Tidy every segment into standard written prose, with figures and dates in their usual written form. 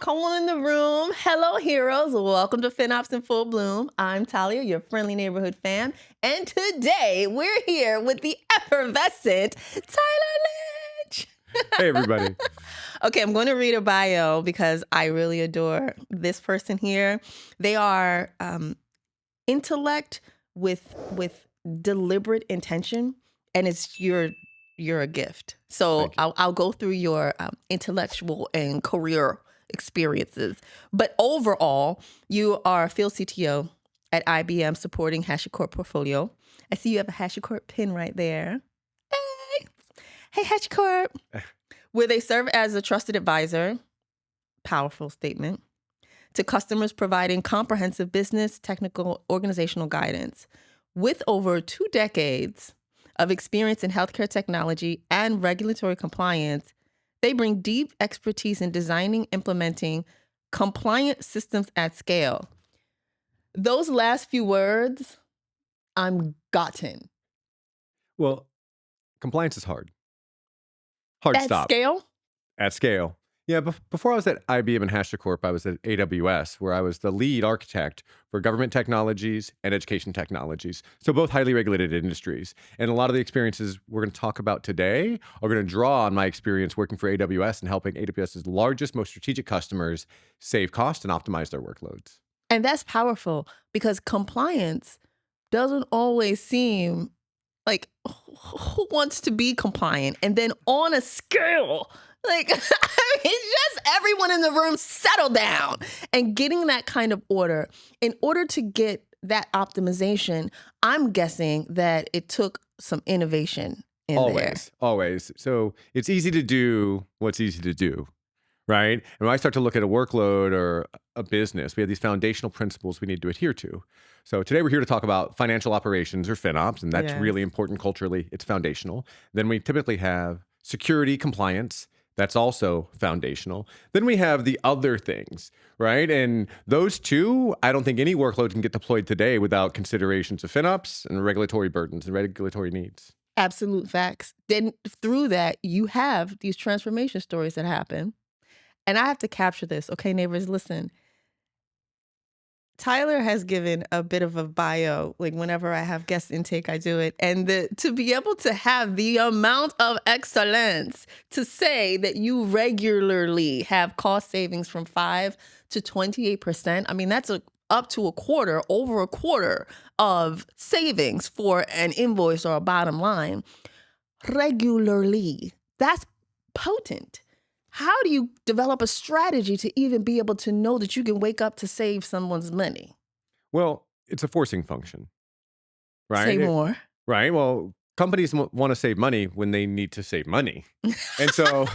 Come on in the room. Hello, heroes. Welcome to FinOps in Full Bloom. I'm Thalia, your friendly neighborhood fam. And today we're here with the effervescent Tyler Lynch. Hey, everybody. Okay, I'm going to read a bio because I really adore this person here. They are intellect with deliberate intention, and it's you're a gift. So I'll go through your intellectual and career experiences. But overall, you are a field CTO at IBM supporting HashiCorp portfolio. I see you have a HashiCorp pin right there. Hey HashiCorp. Where they serve as a trusted advisor, powerful statement, to customers providing comprehensive business, technical, organizational guidance. With over 2 decades of experience in healthcare technology and regulatory compliance, they bring deep expertise in designing, implementing compliant systems at scale. Those last few words, I'm gotten. Well, compliance is hard. Hard At stop. scale? At scale. Yeah, before I was at IBM and HashiCorp, I was at AWS, where I was the lead architect for government technologies and education technologies. So both highly regulated industries. And a lot of the experiences we're going to talk about today are going to draw on my experience working for AWS and helping AWS's largest, most strategic customers save cost and optimize their workloads. And that's powerful because compliance doesn't always seem like who wants to be compliant? And then on a scale, like, I mean, it's just everyone in the room settle down and getting that kind of order. In order to get that optimization, I'm guessing that it took some innovation in there. Always. So it's easy to do what's easy to do, right? And when I start to look at a workload or a business, we have these foundational principles we need to adhere to. So today we're here to talk about financial operations or FinOps, and that's really important culturally. It's foundational. Then we typically have security compliance. That's also foundational. Then we have the other things, right? And those two, I don't think any workload can get deployed today without considerations of FinOps and regulatory burdens and regulatory needs. Absolute facts. Then through that, you have these transformation stories that happen. And I have to capture this. Okay, neighbors, listen. Tyler has given a bit of a bio, like whenever I have guest intake, I do it. And to be able to have the amount of excellence to say that you regularly have cost savings from 5 to 28%. I mean, that's up to over a quarter of savings for an invoice or a bottom line. Regularly. That's potent. How do you develop a strategy to even be able to know that you can wake up to save someone's money? Well, it's a forcing function, right? Say more. Right. Well, companies want to save money when they need to save money. And so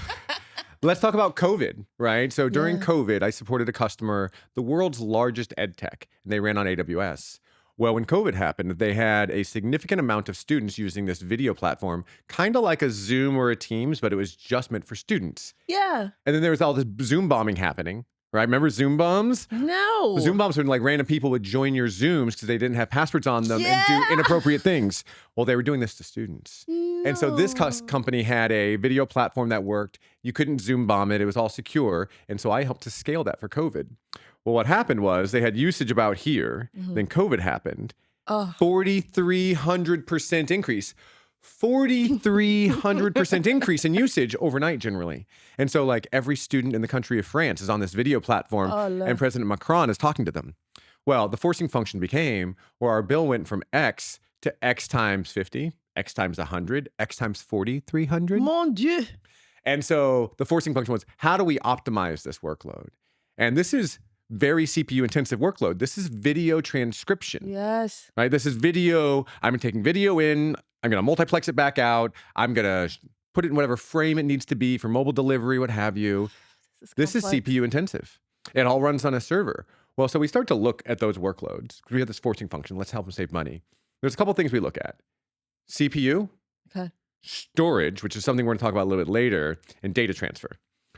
let's talk about COVID, right? So during COVID, I supported a customer, the world's largest ed tech, and they ran on AWS. Well, when COVID happened, they had a significant amount of students using this video platform, kind of like a Zoom or a Teams, but it was just meant for students. Yeah. And then there was all this Zoom bombing happening, right? Remember Zoom bombs? No. Zoom bombs when like random people would join your Zooms because they didn't have passwords on them and do inappropriate things. Well, they were doing this to students. No. And so this company had a video platform that worked. You couldn't Zoom bomb it. It was all secure. And so I helped to scale that for COVID. Well, what happened was they had usage about here. Then COVID happened. 4,300% increase. 4,300% increase in usage overnight generally. And so like every student in the country of France is on this video platform and President Macron is talking to them. Well, the forcing function became where our bill went from X to X times 50, X times 100, X times 4,300. Mon Dieu. And so the forcing function was, how do we optimize this workload? And this is very CPU intensive workload. This is video transcription. Yes. Right? This is video. I'm taking video in. I'm going to multiplex it back out. I'm going to put it in whatever frame it needs to be for mobile delivery, what have you. This is CPU intensive. It all runs on a server. Well, so we start to look at those workloads. We have this forcing function. Let's help them save money. There's a couple things we look at. CPU, storage, which is something we're going to talk about a little bit later, and data transfer.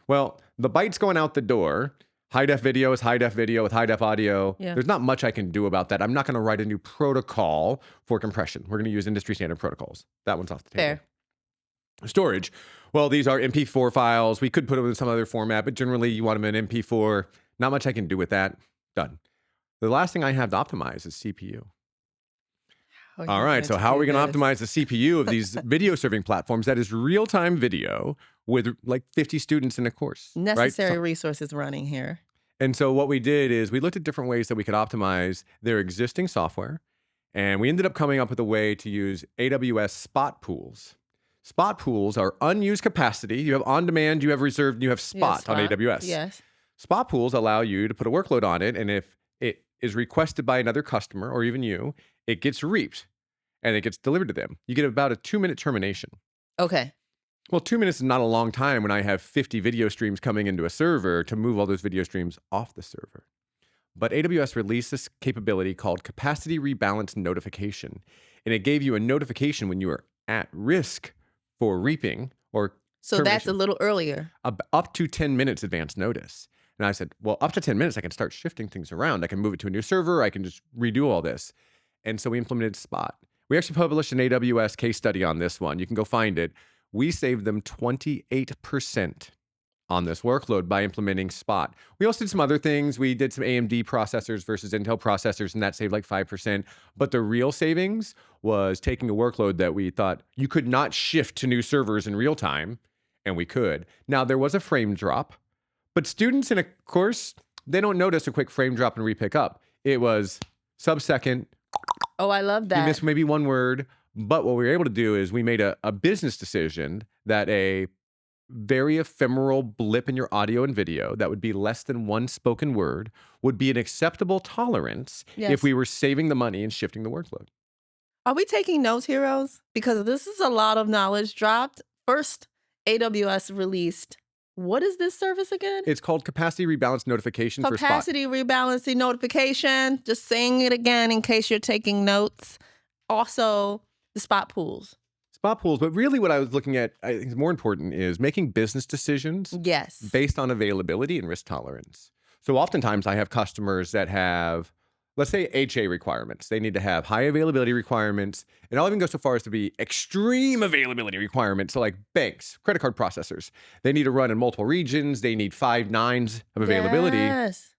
Well, the bytes going out the door, high def video is high def video with high def audio. Yeah. There's not much I can do about that. I'm not going to write a new protocol for compression. We're going to use industry standard protocols. That one's off the table. Fair. Storage. Well, these are MP4 files. We could put them in some other format, but generally you want them in MP4. Not much I can do with that. Done. The last thing I have to optimize is CPU. All right, so how are we going to optimize the CPU of these video serving platforms that is real-time video with like 50 students in a course? Necessary right? resources running here. And so what we did is we looked at different ways that we could optimize their existing software, and we ended up coming up with a way to use AWS spot pools. Spot pools are unused capacity. You have on-demand, you have reserved, and you have spot on AWS. Yes. Spot pools allow you to put a workload on it, and if it is requested by another customer or even you, it gets reaped and it gets delivered to them. You get about a 2-minute termination. Okay. Well, 2 minutes is not a long time when I have 50 video streams coming into a server to move all those video streams off the server. But AWS released this capability called capacity rebalance notification, and it gave you a notification when you were at risk for reaping or so that's a little earlier. Up to 10 minutes advance notice. And I said, well, up to 10 minutes, I can start shifting things around. I can move it to a new server. I can just redo all this. And so we implemented Spot. We actually published an AWS case study on this one. You can go find it. We saved them 28% on this workload by implementing Spot. We also did some other things. We did some AMD processors versus Intel processors, and that saved like 5%. But the real savings was taking a workload that we thought you could not shift to new servers in real time, and we could. Now, there was a frame drop, but students in a course, they don't notice a quick frame drop and repick up. It was sub-second. Oh, I love that. You missed maybe one word. But what we were able to do is we made a business decision that a very ephemeral blip in your audio and video that would be less than one spoken word would be an acceptable tolerance if we were saving the money and shifting the workload. Are we taking notes, heroes? Because this is a lot of knowledge dropped. First, AWS released, what is this service again? It's called Capacity Rebalance Notification for Spot. Capacity Rebalancing Notification. Just saying it again in case you're taking notes. Also, the spot pools. Spot pools, but really what I was looking at, I think is more important, is making business decisions based on availability and risk tolerance. So oftentimes I have customers that have, let's say, HA requirements. They need to have high availability requirements, and I'll even go so far as to be extreme availability requirements. So like banks, credit card processors, they need to run in multiple regions. They need 5 nines of availability. Yes.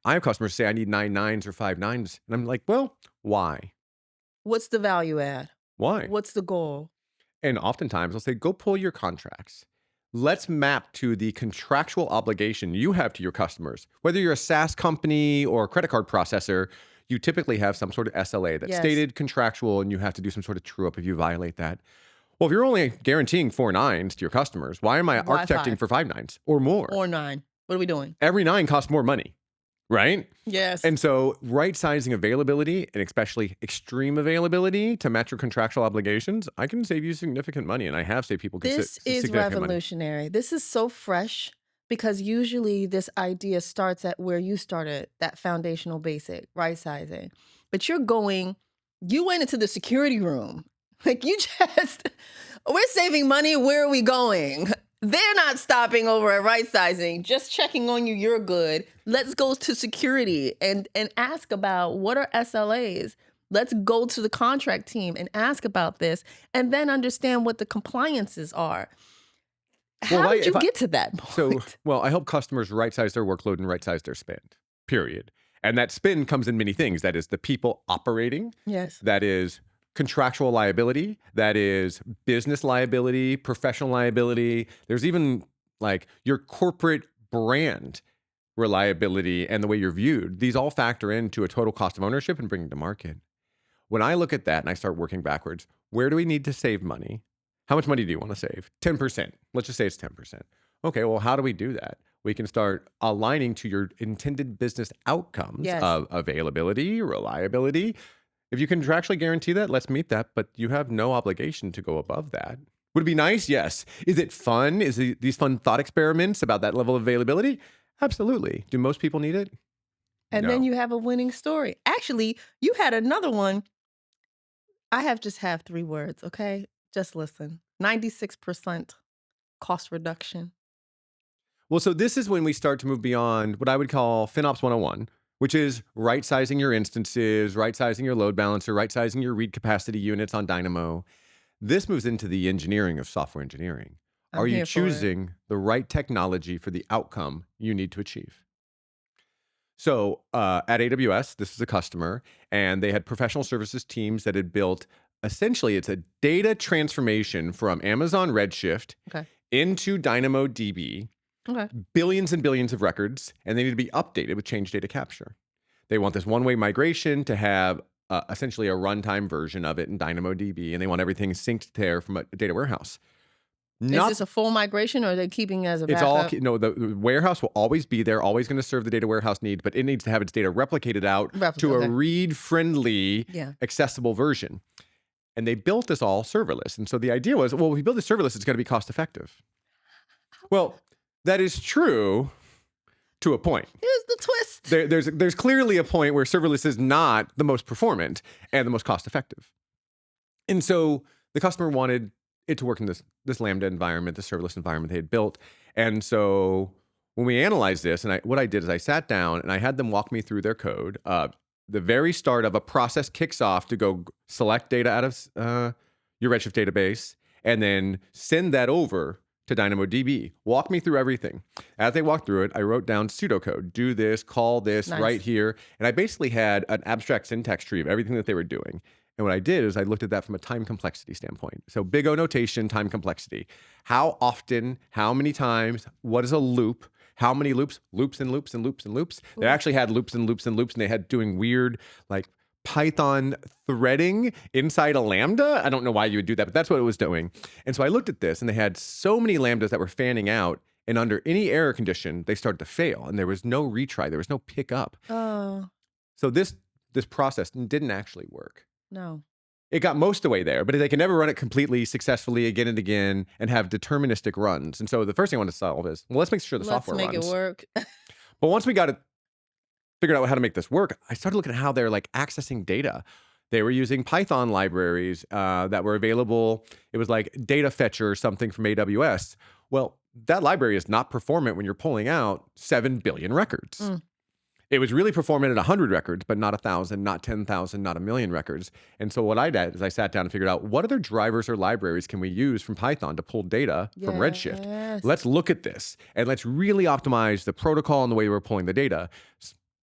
I have customers say I need 9 nines or 5 nines, and I'm like, well, why? What's the value add? Why? What's the goal? And oftentimes I'll say, go pull your contracts. Let's map to the contractual obligation you have to your customers. Whether you're a SaaS company or a credit card processor, you typically have some sort of SLA that's stated contractual, and you have to do some sort of true up if you violate that. Well, if you're only guaranteeing 4 nines to your customers, why am I architecting for 5 nines or more? Or 9. What are we doing? Every 9 costs more money, right? Yes. And so right-sizing availability, and especially extreme availability to match your contractual obligations, I can save you significant money, and I have saved people This is revolutionary. This is so fresh because usually this idea starts at where you started, that foundational basic, right-sizing. But you went into the security room. Like we're saving money, where are we going? They're not stopping over at right sizing, just checking on you, you're good. Let's go to security and ask about what are SLAs. Let's go to the contract team and ask about this and then understand what the compliances are. How did you get to that point? I help customers right-size their workload and right-size their spend, period. And that spend comes in many things. That is the people operating. Yes. That is contractual liability, that is business liability, professional liability. There's even like your corporate brand reliability and the way you're viewed. These all factor into a total cost of ownership and bringing to market. When I look at that and I start working backwards, where do we need to save money? How much money do you want to save? 10%. Let's just say it's 10%. Okay, well, how do we do that? We can start aligning to your intended business outcomes of availability, reliability. If you can contractually guarantee that, let's meet that, but you have no obligation to go above that. Would it be nice? Yes. Is it fun? Is it these fun thought experiments about that level of availability? Absolutely. Do most people need it? And then you have a winning story. Actually, you had another one. I have 3 words, okay? Just listen. 96% cost reduction. Well, so this is when we start to move beyond what I would call FinOps 101. Which is right-sizing your instances, right-sizing your load balancer, right-sizing your read capacity units on Dynamo. This moves into the engineering of software engineering. Are you here for it. choosing the right technology for the outcome you need to achieve? So at AWS, this is a customer, and they had professional services teams that had built, essentially, it's a data transformation from Amazon Redshift Okay. into DynamoDB, Okay. billions and billions of records, and they need to be updated with change data capture. They want this one-way migration to have essentially a runtime version of it in DynamoDB, and they want everything synced there from a data warehouse. Is this a full migration, or are they keeping it as a It's backup? no, the warehouse will always be there, always going to serve the data warehouse needs, but it needs to have its data replicated out to a read-friendly, accessible version. And they built this all serverless. And so the idea was, well, if we build this serverless, it's going to be cost effective. Well, that is true to a point. Here's the twist. There's clearly a point where serverless is not the most performant and the most cost effective. And so the customer wanted it to work in this Lambda environment, the serverless environment they had built. And so when we analyzed this, and what I did is I sat down and I had them walk me through their code. The very start of a process kicks off to go select data out of your Redshift database and then send that over to DynamoDB. Walk me through everything. As they walked through it, I wrote down pseudocode. Do this, call this, right here. And I basically had an abstract syntax tree of everything that they were doing. And what I did is I looked at that from a time complexity standpoint. So big O notation, time complexity. How often, how many times, what is a loop? How many loops? Loops and loops and loops and loops. They actually had loops and loops and loops, and they had doing weird, like, Python threading inside a Lambda. I don't know why you would do that, but that's what it was doing. And so I looked at this, and they had so many Lambdas that were fanning out, and under any error condition, they started to fail, and there was no retry. There was no pickup. Oh. So this process didn't actually work. No. It got most of the way there, but they can never run it completely successfully again and again and have deterministic runs. And so the first thing I want to solve is, well, let's make sure the software runs. Let's make it work. But once we got it figured out how to make this work, I started looking at how they're like accessing data. They were using Python libraries that were available. It was like Data Fetcher or something from AWS. Well, that library is not performant when you're pulling out 7 billion records. It was really performant at 100 records, but not 1,000, not 10,000, not 1,000,000 records. And so what I did is I sat down and figured out what other drivers or libraries can we use from Python to pull data from Redshift. Let's look at this and let's really optimize the protocol and the way we're pulling the data.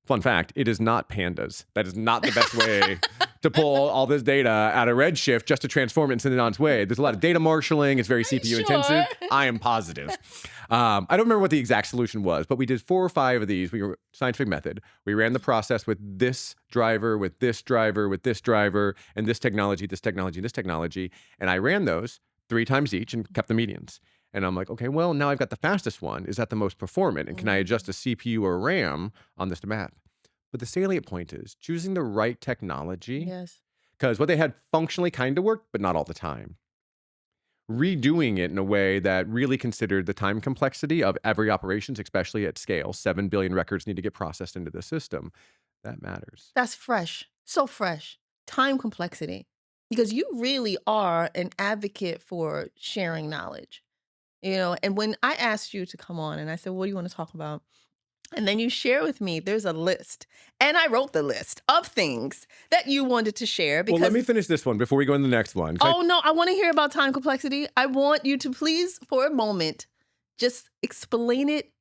Fun fact, it is not pandas. That is not the best way to pull all this data out of Redshift just to transform it and send it on its way. There's a lot of data marshaling. It's very CPU intensive. I am positive. I don't remember what the exact solution was, but we did 4 or 5 of these. We were scientific method. We ran the process with this driver, with this driver, with this driver, and this technology, this technology, this technology. And I ran those 3 times each and kept the medians. And I'm like, okay, well, now I've got the fastest one. Is that the most performant? And can I adjust a CPU or RAM on this map? But the salient point is choosing the right technology. Yes. Because what they had functionally kind of worked, but not all the time. Redoing it in a way that really considered the time complexity of every operations, especially at scale. 7 billion records need to get processed into the system. That matters. That's fresh. So fresh. Time complexity. Because you really are an advocate for sharing knowledge. You know, and when I asked you to come on and I said, what do you want to talk about? And then you share with me, there's a list. And I wrote the list of things that you wanted to share. Because, well, let me finish this one before we go into the next one. No, I want to hear about time complexity. I want you to please, for a moment, just explain it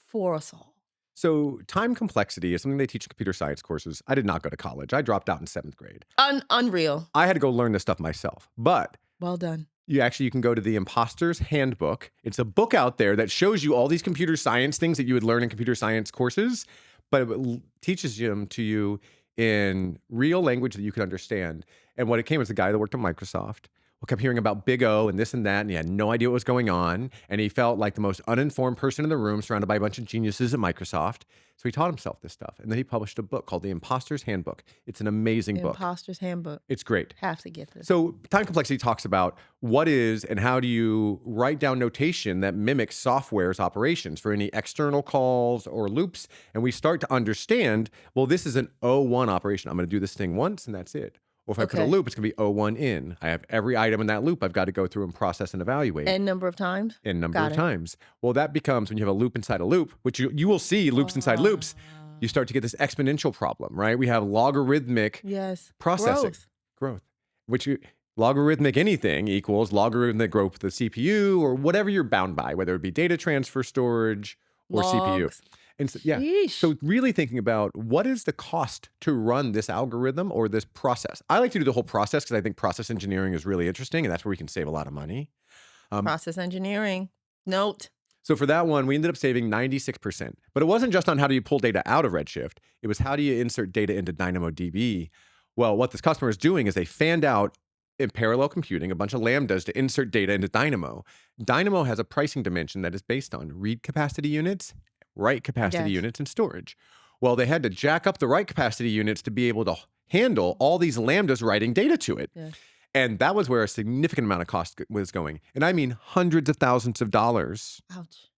for us all. So time complexity is something they teach in computer science courses. I did not go to college. I dropped out in 7th grade. Unreal. I had to go learn this stuff myself. But well done. You can go to the Imposter's Handbook. It's a book out there that shows you all these computer science things that you would learn in computer science courses, but it teaches them to you in real language that you can understand. And what it came was a guy that worked at Microsoft. We kept hearing about Big O and this and that, and he had no idea what was going on. And he felt like the most uninformed person in the room, surrounded by a bunch of geniuses at Microsoft. So he taught himself this stuff. And then he published a book called The Imposter's Handbook. It's an amazing book. Imposter's Handbook. It's great. Have to get this. So time complexity talks about what is and how do you write down notation that mimics software's operations for any external calls or loops. And we start to understand, well, this is an O1 operation. I'm going to do this thing once and that's it. Or if I put a loop, it's going to be O1 in. I have every item in that loop I've got to go through and process and evaluate. N number of times? N number of times. Well, that becomes when you have a loop inside a loop, which you will see loops inside loops, you start to get this exponential problem, right? We have logarithmic processing. Growth. Which Logarithmic anything equals logarithmic growth of the CPU or whatever you're bound by, whether it be data transfer storage or CPU. Logs. And so, yeah. Sheesh. So really thinking about what is the cost to run this algorithm or this process. I like to do the whole process because I think process engineering is really interesting and that's where we can save a lot of money. Process engineering. Note. So for that one, we ended up saving 96%. But it wasn't just on how do you pull data out of Redshift. It was how do you insert data into DynamoDB. Well, what this customer is doing is they fanned out in parallel computing a bunch of lambdas to insert data into Dynamo. Dynamo has a pricing dimension that is based on read capacity units, write capacity units, and storage. Well, they had to jack up the write capacity units to be able to handle all these lambdas writing data to it. Yes. And that was where a significant amount of cost was going. And I mean hundreds of thousands of dollars. Ouch.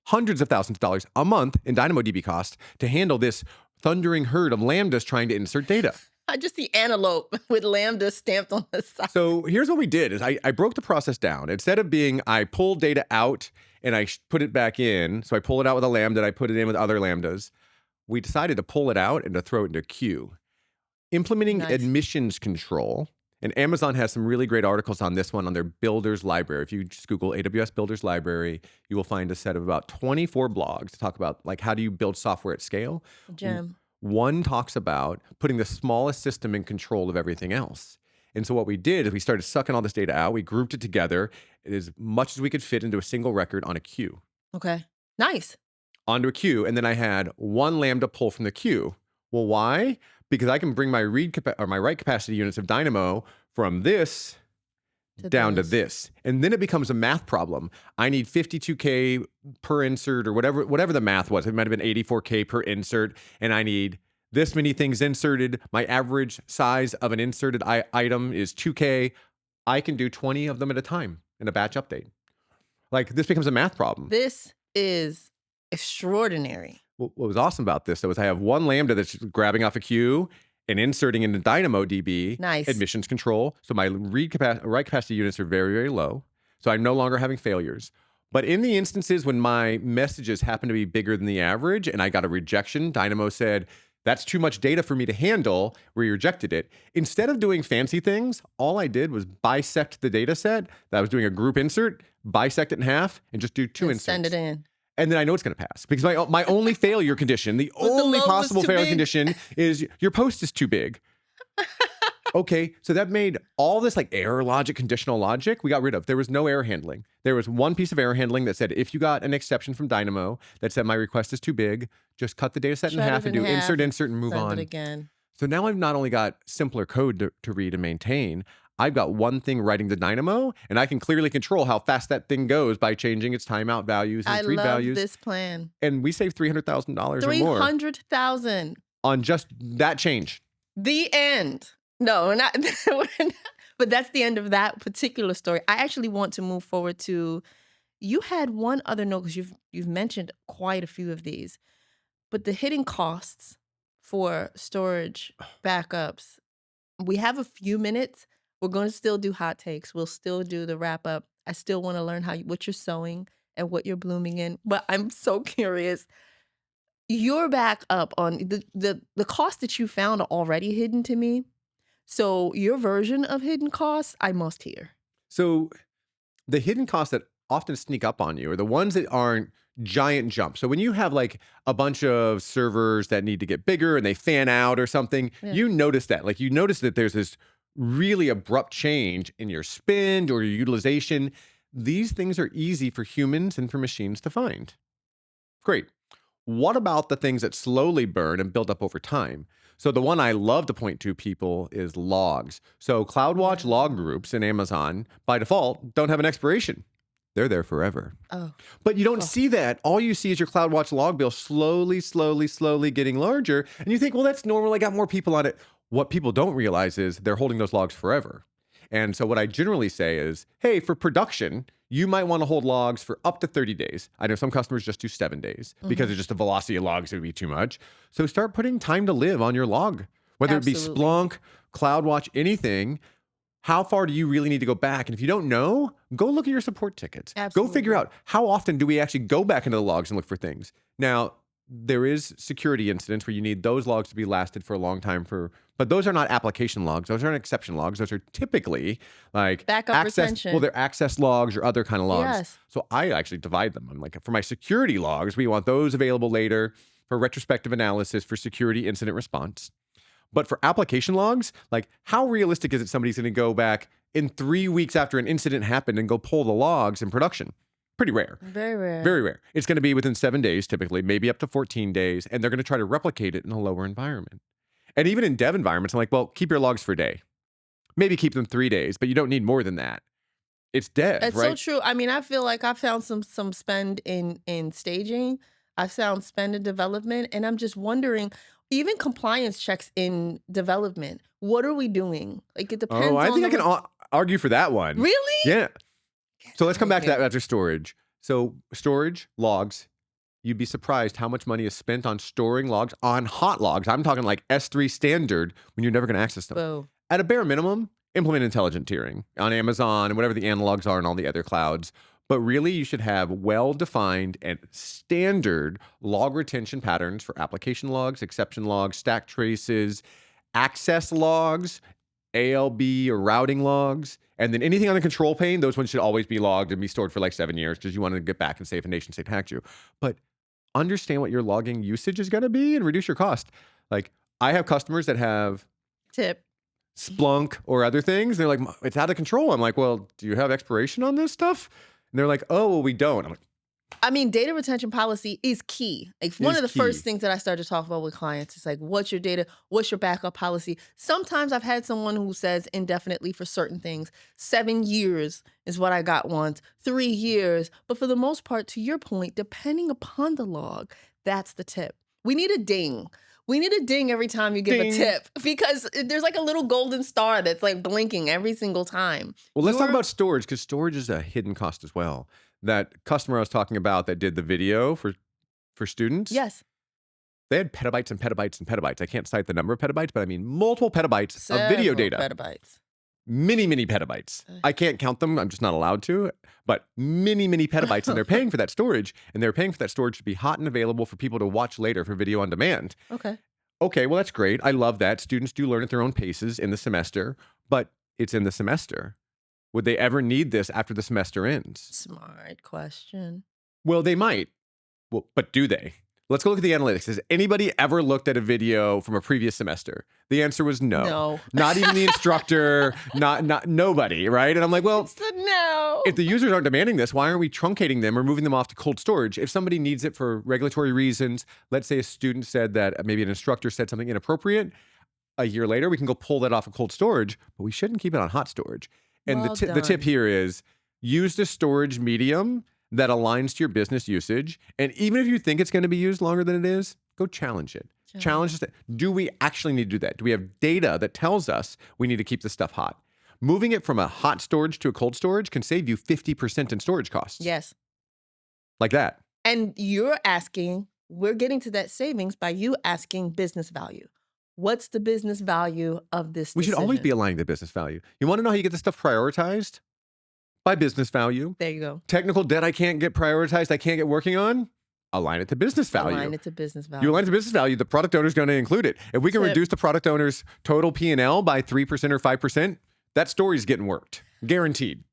Hundreds of thousands of dollars a month in DynamoDB cost to handle this thundering herd of lambdas trying to insert data. I just see antelope with lambda stamped on the side. So here's what we did is I broke the process down. Instead of being I pull data out and I put it back in, so I pull it out with a lambda and I put it in with other lambdas, we decided to pull it out and to throw it into a queue. Implementing admissions control, and Amazon has some really great articles on this one on their Builders Library. If you just Google AWS Builders Library, you will find a set of about 24 blogs to talk about like how do you build software at scale. Gem. One talks about putting the smallest system in control of everything else. And so what we did is we started sucking all this data out. We grouped it together as much as we could fit into a single record on a queue. Okay. Nice. Onto a queue. And then I had one lambda pull from the queue. Well, why? Because I can bring my my write capacity units of Dynamo from this down to this. And then it becomes a math problem. I need 52K per insert or whatever the math was. It might have been 84K per insert. And I need this many things inserted. My average size of an inserted item is 2K. I can do 20 of them at a time in a batch update. Like this becomes a math problem. This is extraordinary. What was awesome about this though is I have one lambda that's grabbing off a queue and inserting into DynamoDB admissions control. So my write capacity units are very, very low. So I'm no longer having failures. But in the instances when my messages happen to be bigger than the average and I got a rejection, Dynamo said, that's too much data for me to handle. We rejected it. Instead of doing fancy things, all I did was bisect the data set that I was doing a group insert, bisect it in half, and just do two inserts. Send it in. And then I know it's going to pass because my only failure condition, the only possible failure condition is your post is too big. Okay, so that made all this like error logic, conditional logic, we got rid of. There was no error handling. There was one piece of error handling that said, if you got an exception from Dynamo that said my request is too big, just cut the data set in half and do insert, and move on. Send it again. So now I've not only got simpler code to read and maintain, I've got one thing writing the Dynamo, and I can clearly control how fast that thing goes by changing its timeout values and read values. I love this plan. And we saved $300,000 or more. $300,000 on just that change. The end. No, we're not. But that's the end of that particular story. I actually want to move forward to. You had one other note because you've mentioned quite a few of these, but the hidden costs for storage backups. We have a few minutes. We're going to still do hot takes. We'll still do the wrap up. I still want to learn what you're sewing and what you're blooming in. But I'm so curious. You're back up on the costs that you found are already hidden to me. So your version of hidden costs, I must hear. So the hidden costs that often sneak up on you are the ones that aren't giant jumps. So when you have like a bunch of servers that need to get bigger and they fan out or something, you notice that. Like you notice that there's this really abrupt change in your spend or your utilization. These things are easy for humans and for machines to find. Great. What about the things that slowly burn and build up over time? So the one I love to point to people is logs. So CloudWatch log groups in Amazon, by default, don't have an expiration. They're there forever. But you don't see that. All you see is your CloudWatch log bill slowly getting larger. And you think, well, that's normal. I got more people on it. What people don't realize is they're holding those logs forever. And so what I generally say is, hey, for production, you might want to hold logs for up to 30 days. I know some customers just do 7 days because it's just the velocity of logs would be too much. So start putting time to live on your log, whether it be Splunk, CloudWatch, anything. How far do you really need to go back? And if you don't know, go look at your support tickets. Go figure out how often do we actually go back into the logs and look for things. Now, there is security incidents where you need those logs to be lasted for a long time but those are not application logs. Those aren't exception logs. Those are typically like Backup access. retention. Well, they're access logs or other kind of logs. Yes. So I actually divide them. I'm like, for my security logs, we want those available later for retrospective analysis for security incident response. But for application logs, like how realistic is it somebody's going to go back in 3 weeks after an incident happened and go pull the logs in production? Pretty rare. Very rare. Very rare. It's going to be within 7 days, typically, maybe up to 14 days, and they're going to try to replicate it in a lower environment. And even in dev environments, I'm like, well, keep your logs for a day. Maybe keep them 3 days, but you don't need more than that. It's dev, It's right? so true. I mean, I feel like I found some spend in staging. I found spend in development, and I'm just wondering, even compliance checks in development. What are we doing? Like it depends. Oh, I on think I can argue for that one. Really? Yeah. So let's come back to that after storage. So storage, logs, you'd be surprised how much money is spent on storing logs, on hot logs. I'm talking like S3 standard when you're never going to access them. Whoa. At a bare minimum, implement intelligent tiering on Amazon and whatever the analogs are in all the other clouds. But really, you should have well-defined and standard log retention patterns for application logs, exception logs, stack traces, access logs, ALB or routing logs, and then anything on the control pane, those ones should always be logged and be stored for like 7 years because you want to get back and say if a nation state hacked you. But understand what your logging usage is going to be and reduce your cost. Like I have customers that have Tip. Splunk or other things. They're like, it's out of control. I'm like, well, do you have expiration on this stuff? And they're like, oh, well, we don't. I'm like, I mean, data retention policy is key. Like one of the first things that I started to talk about with clients is like, what's your data? What's your backup policy? Sometimes I've had someone who says indefinitely for certain things. 7 years is what I got once, 3 years. But for the most part, to your point, depending upon the log, that's the tip. We need a ding. We need a ding every time you give a tip because there's like a little golden star that's like blinking every single time. Well, let's talk about storage because storage is a hidden cost as well. That customer I was talking about that did the video for students. Yes. They had petabytes and petabytes and petabytes. I can't cite the number of petabytes, but I mean multiple petabytes of video data. Petabytes. Many petabytes. I can't count them. I'm just not allowed to. But many petabytes. And they're paying for that storage. And they're paying for that storage to be hot and available for people to watch later for video on demand. Okay, well, that's great. I love that. Students do learn at their own paces in the semester. But it's in the semester. Would they ever need this after the semester ends? Smart question. Well, they might. Well, but do they? Let's go look at the analytics. Has anybody ever looked at a video from a previous semester? The answer was no. No. Not even the instructor, not nobody, right? And I'm like, well, It's the no. if the users aren't demanding this, why aren't we truncating them or moving them off to cold storage? If somebody needs it for regulatory reasons, let's say a student said that maybe an instructor said something inappropriate, a year later, we can go pull that off of cold storage, but we shouldn't keep it on hot storage. And Well the tip here is use the storage medium that aligns to your business usage. And even if you think it's going to be used longer than it is, go challenge it. Challenge it. Do we actually need to do that? Do we have data that tells us we need to keep this stuff hot? Moving it from a hot storage to a cold storage can save you 50% in storage costs. Yes. Like that. And we're getting to that savings by you asking business value. What's the business value of this decision? We should always be aligning the business value. You want to know how you get this stuff prioritized? By business value. There you go. Technical debt I can't get prioritized, I can't get working on. Align it to business value. Align it to business value. You align it to business value, the product owner is going to include it. If we can reduce the product owner's total P&L by 3% or 5%, that story's getting worked. Guaranteed.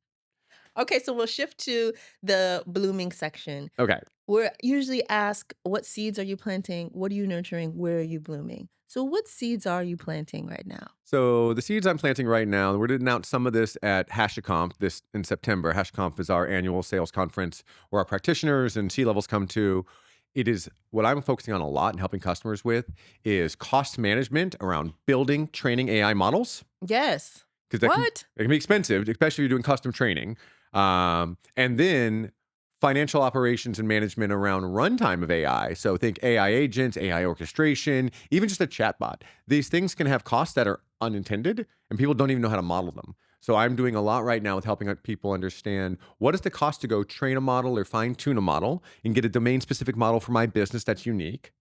Okay, so we'll shift to the blooming section. Okay. We're usually asked, what seeds are you planting? What are you nurturing? Where are you blooming? So what seeds are you planting right now? So the seeds I'm planting right now, we're going to announce some of this at HashiCorp this in September. HashiCorp is our annual sales conference where our practitioners and C-levels come to. It is what I'm focusing on a lot and helping customers with is cost management around building, training AI models. Yes. Because it can be expensive, especially if you're doing custom training. And then financial operations and management around runtime of AI. So think AI agents, AI orchestration, even just a chatbot. These things can have costs that are unintended and people don't even know how to model them. So I'm doing a lot right now with helping people understand what is the cost to go train a model or fine tune a model and get a domain specific model for my business that's unique.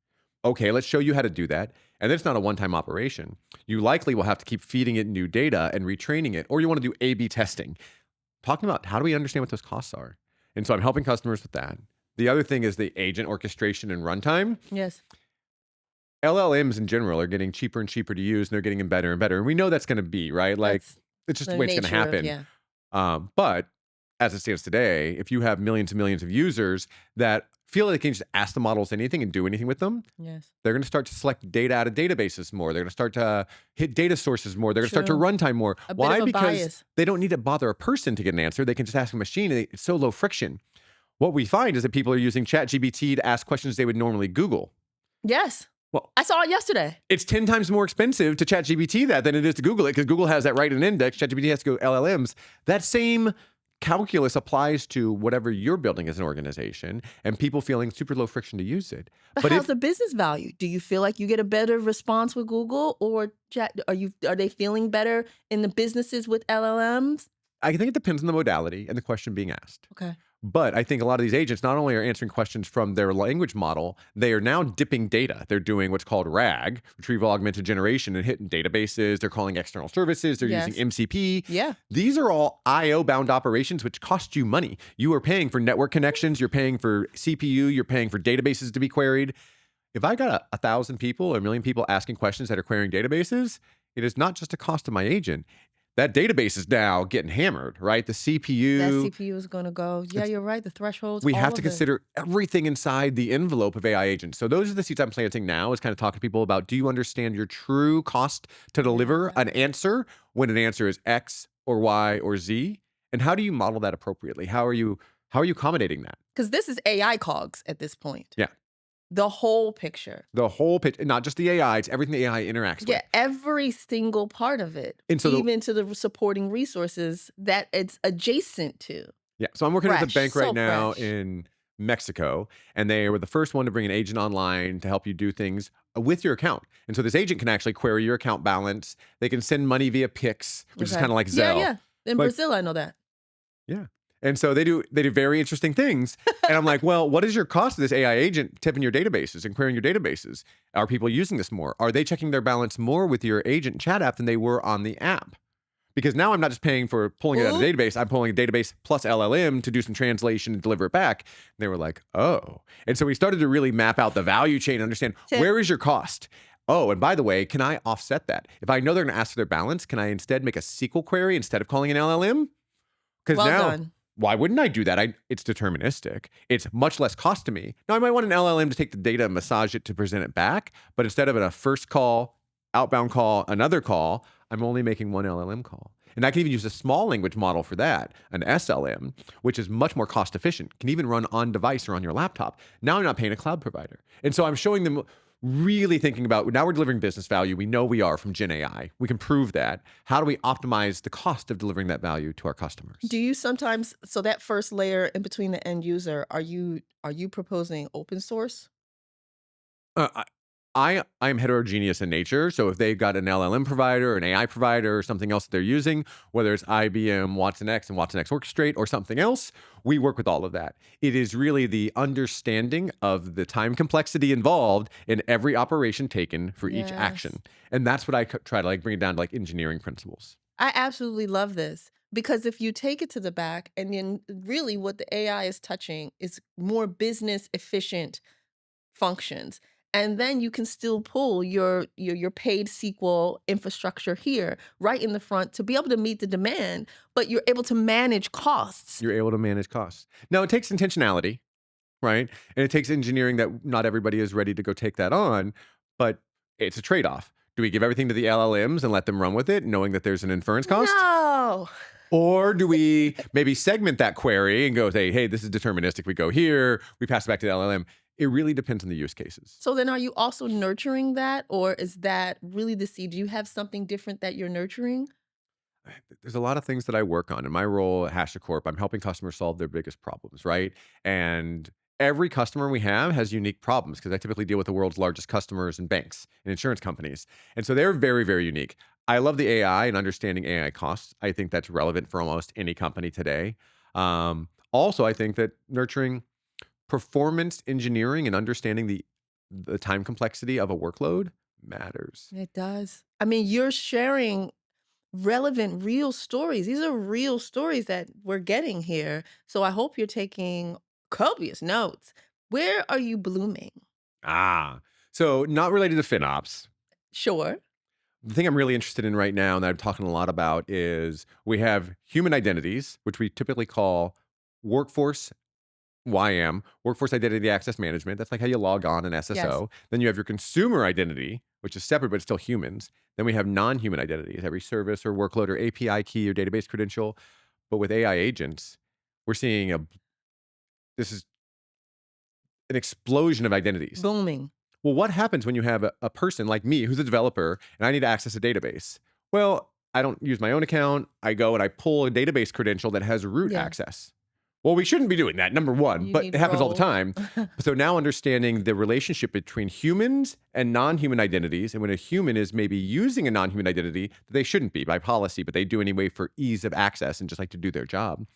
Okay, let's show you how to do that. And then it's not a one-time operation. You likely will have to keep feeding it new data and retraining it, or you want to do A/B testing. Talking about how do we understand what those costs are? And so I'm helping customers with that. The other thing is the agent orchestration and runtime. Yes. LLMs in general are getting cheaper and cheaper to use, and they're getting better and better. And we know that's going to be, right? Like, That's it's just the the way it's going to nature of, happen. yeah. But as it stands today, if you have millions and millions of users that feel like they can just ask the models anything and do anything with them, Yes. they're going to start to select data out of databases more. They're going to start to hit data sources more. They're going to start to True. runtime more. A bit Why? of a Because bias. they don't need to bother a person to get an answer. They can just ask a machine, and it's so low friction. What we find is that people are using ChatGPT to ask questions they would normally Google. Yes. Well, I saw it yesterday. it's 10 times more expensive to ChatGPT that than it is to Google it, because Google has that right in index. ChatGPT has to go LLMs. That same calculus applies to whatever you're building as an organization, and people feeling super low friction to use it. But how's the business value? Do you feel like you get a better response with Google or Chat? Are they feeling better in the businesses with LLMs? I think it depends on the modality and the question being asked. Okay. But I think a lot of these agents not only are answering questions from their language model, they are now dipping data. They're doing what's called RAG, retrieval augmented generation, and hitting databases. They're calling external services. They're Yes. using MCP. Yeah. These are all IO bound operations, which cost you money. You are paying for network connections. You're paying for CPU. You're paying for databases to be queried. If I got 1,000 people or 1,000,000 people asking questions that are querying databases, it is not just a cost to my agent. That database is now getting hammered, right? The That CPU. CPU is going to go. Yeah, you're right. The thresholds. We all have to of it. consider everything inside the envelope of AI agents. So those are the seeds I'm planting now, is kind of talking to people about, do you understand your true cost to deliver an answer when an answer is X or Y or Z? And how do you model that appropriately? How are you accommodating that? Because this is AI cogs at this point. Yeah. The whole picture. The whole pitch, not just the AI, it's everything the AI interacts with. Yeah, every single part of it. And so even to the supporting resources that it's adjacent to. Yeah. So I'm working with a Fresh, bank right so now fresh. in Mexico, and they were the first one to bring an agent online to help you do things with your account. And so this agent can actually query your account balance. They can send money via Pix, which is Okay. kind of like Yeah, Zelle. yeah. In Like- Brazil, I know that. Yeah. And so they do very interesting things. And I'm like, well, what is your cost of this AI agent tipping your databases and querying your databases? Are people using this more? Are they checking their balance more with your agent chat app than they were on the app? Because now I'm not just paying for pulling it out of a database. I'm pulling a database plus LLM to do some translation and deliver it back. And they were like, oh. And so we started to really map out the value chain and understand, where is your cost? Oh, and by the way, can I offset that? If I know they're going to ask for their balance, can I instead make a SQL query instead of calling an LLM? Because Well now, done. why wouldn't I do that? It's deterministic. It's much less cost to me. Now, I might want an LLM to take the data and massage it to present it back. But instead of a first call, outbound call, another call, I'm only making one LLM call. And I can even use a small language model for that, an SLM, which is much more cost efficient, can even run on device or on your laptop. Now I'm not paying a cloud provider. And so I'm showing them, really thinking about, now we're delivering business value. We know we are from Gen AI. We can prove that. How do we optimize the cost of delivering that value to our customers? Do you sometimes, so that first layer in between the end user, are you proposing open source? I am heterogeneous in nature. So if they've got an LLM provider, an AI provider, or something else that they're using, whether it's IBM Watson X and Watson X Orchestrate or something else, we work with all of that. It is really the understanding of the time complexity involved in every operation taken for each action. And that's what I try to like bring it down to like engineering principles. I absolutely love this, because if you take it to the back, and then really what the AI is touching is more business efficient functions. And then you can still pull your paid SQL infrastructure here right in the front to be able to meet the demand, but you're able to manage costs. You're able to manage costs. Now, it takes intentionality, right? And it takes engineering that not everybody is ready to go take that on, but it's a trade-off. Do we give everything to the LLMs and let them run with it, knowing that there's an inference cost? No. Or do we maybe segment that query and go say, hey, this is deterministic. We go here, we pass it back to the LLM. It really depends on the use cases. So then are you also nurturing that, or is that really the seed? Do you have something different that you're nurturing? There's a lot of things that I work on. In my role at HashiCorp, I'm helping customers solve their biggest problems, right? And every customer we have has unique problems, because I typically deal with the world's largest customers and banks and insurance companies. And so they're very, very unique. I love the AI and understanding AI costs. I think that's relevant for almost any company today. Also, I think that nurturing performance engineering and understanding the time complexity of a workload matters. It does. I mean, you're sharing relevant, real stories. These are real stories that we're getting here. So I hope you're taking copious notes. Where are you blooming? So not related to FinOps. Sure. The thing I'm really interested in right now and that I'm talking a lot about is we have human identities, which we typically call workforce YM, workforce identity access management. That's like how you log on in SSO. Yes. Then you have your consumer identity, which is separate, but it's still humans. Then we have non-human identities, every service or workload or API key or database credential. But with AI agents, we're seeing this is an explosion of identities. Booming. Well, what happens when you have a person like me who's a developer and I need to access a database? Well, I don't use my own account. I go and I pull a database credential that has root Yeah. access. Well, we shouldn't be doing that, number one, You but need it happens all the roles. time. So now understanding the relationship between humans and non-human identities, and when a human is maybe using a non-human identity that they shouldn't be by policy, but they do anyway for ease of access and just like to do their job.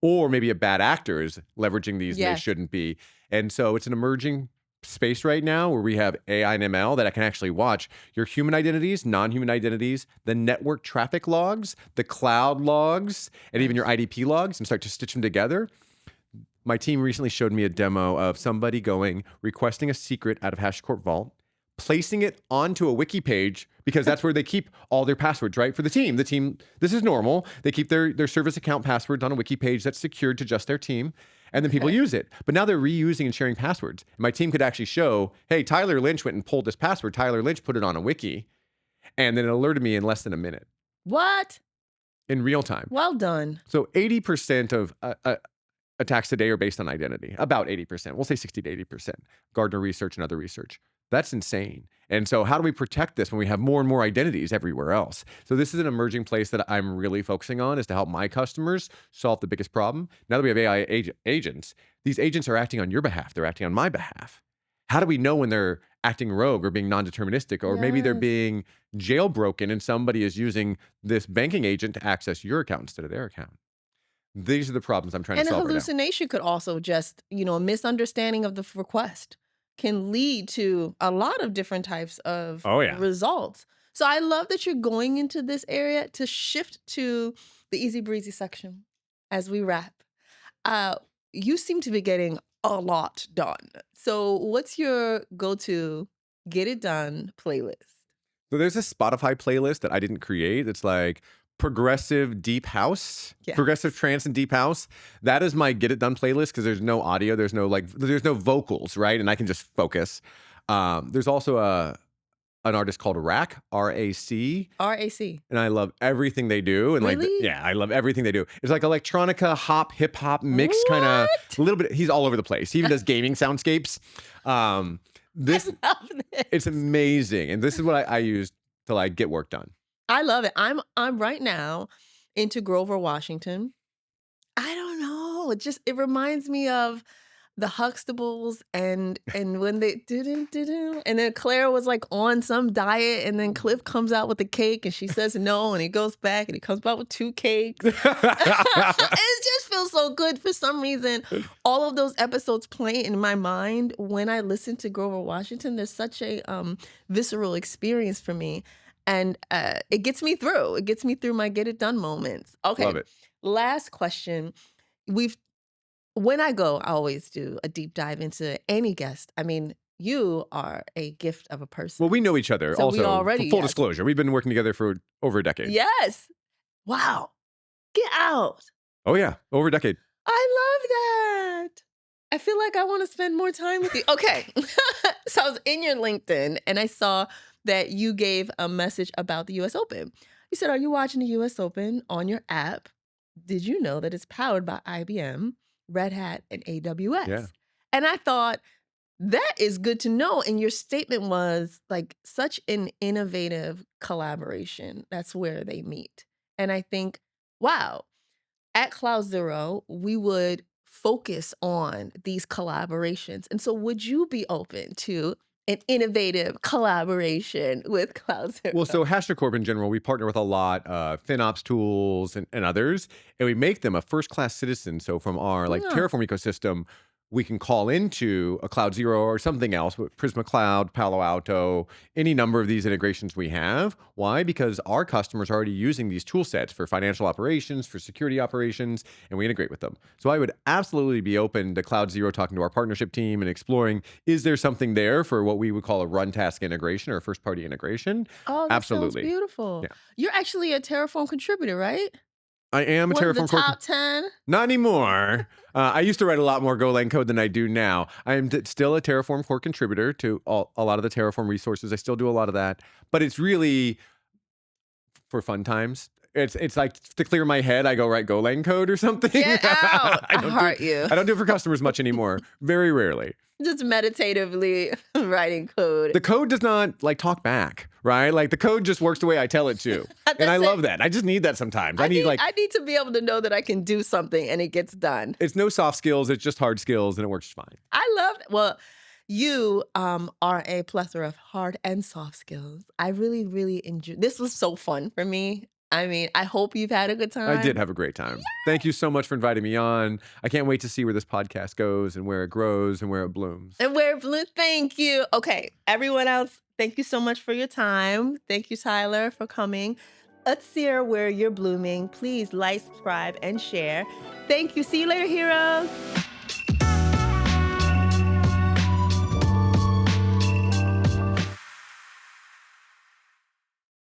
Or maybe a bad actor is leveraging these and they Yes. shouldn't be. And so it's an emerging space right now where we have AI and ML that I can actually watch your human identities, non-human identities, the network traffic logs, the cloud logs, and even your IDP logs and start to stitch them together. My team recently showed me a demo of somebody requesting a secret out of HashiCorp Vault, placing it onto a wiki page because that's where they keep all their passwords, right? For the team, this is normal. They keep their service account passwords on a wiki page that's secured to just their team. And then people use it. But now they're reusing and sharing passwords. My team could actually show, hey, Tyler Lynch went and pulled this password. Tyler Lynch put it on a wiki. And then it alerted me in less than a minute What? in real time. Well done. So 80% of attacks today are based on identity. About 80%. We'll say 60 to 80%. Gartner research and other research. That's insane. And so how do we protect this when we have more and more identities everywhere else? So this is an emerging place that I'm really focusing on is to help my customers solve the biggest problem. Now that we have AI agents, these agents are acting on your behalf. They're acting on my behalf. How do we know when they're acting rogue or being non-deterministic, or maybe they're Yes. being jailbroken and somebody is using this banking agent to access your account instead of their account? These are the problems I'm trying And to a solve right now. hallucination could also just, a misunderstanding of the request can lead to a lot of different types of Oh, yeah. results. So I love that you're going into this area to shift to the easy breezy section as we wrap. You seem to be getting a lot done. So what's your go-to get it done playlist? So there's a Spotify playlist that I didn't create. It's like progressive deep house, progressive trance and deep house. That is my get it done playlist because there's no audio, there's no vocals, right? And I can just focus. There's also an artist called Rack, R-A-C. R-A-C. And I love everything they do. And Really? I love everything they do. It's like electronica, hop, hip hop mix, kind of a little bit. He's all over the place. He even does gaming soundscapes. I love this. It's amazing. And this is what I use to get work done. I love it. I'm right now into Grover, Washington. I don't know. It reminds me of the Huxtables and when they and then Claire was like on some diet and then Cliff comes out with a cake and she says no and he goes back and he comes back with 2 cakes. It just feels so good for some reason. All of those episodes play in my mind when I listen to Grover, Washington. There's such a visceral experience for me. And it gets me through. It gets me through my get it done moments. Okay. Love it. Last question. When I go, I always do a deep dive into any guest. I mean, you are a gift of a person. Well, we know each other So we also. already, Full yes. disclosure, we've been working together for over a decade. Yes. Wow. Get out. Oh, yeah. Over a decade. I love that. I feel like I want to spend more time with you. Okay. So I was in your LinkedIn and I saw that you gave a message about the US Open. You said, are you watching the US Open on your app? Did you know that it's powered by IBM, Red Hat, and AWS? Yeah. And I thought, that is good to know. And your statement was like such an innovative collaboration. That's where they meet. And I think, wow, at Cloud Zero, we would focus on these collaborations. And so would you be open to an innovative collaboration with Cloud Zero? Well, so HashiCorp in general, we partner with a lot of FinOps tools and others, and we make them a first-class citizen. So from our Yeah. Terraform ecosystem, we can call into a Cloud Zero or something else, Prisma Cloud, Palo Alto, any number of these integrations we have. Why? Because our customers are already using these tool sets for financial operations, for security operations, and we integrate with them. So I would absolutely be open to Cloud Zero talking to our partnership team and exploring, is there something there for what we would call a run task integration or a first party integration? Oh, that sounds Absolutely. beautiful. Yeah. You're actually a Terraform contributor, right? I am a One of the Terraform core. top 10? Not anymore. I used to write a lot more Golang code than I do now. I am still a Terraform core contributor to a lot of the Terraform resources. I still do a lot of that, but it's really for fun times. It's like to clear my head, I go write Golang code or something. Get out. I heart you. I don't do it for customers much anymore. Very rarely. Just meditatively writing code. The code does not like talk back, right? Like the code just works the way I tell it to. And I love that. I just need that sometimes. I need to be able to know that I can do something and it gets done. It's no soft skills, it's just hard skills and it works fine. I love it. Well, you are a plethora of hard and soft skills. I really, really enjoyed. This was so fun for me. I mean, I hope you've had a good time. I did have a great time. Thank you so much for inviting me on. I can't wait to see where this podcast goes and where it grows and where it blooms. And where it blooms. Thank you. Okay, everyone else, thank you so much for your time. Thank you, Tyler, for coming. Let's see where you're blooming. Please like, subscribe, and share. Thank you. See you later, heroes.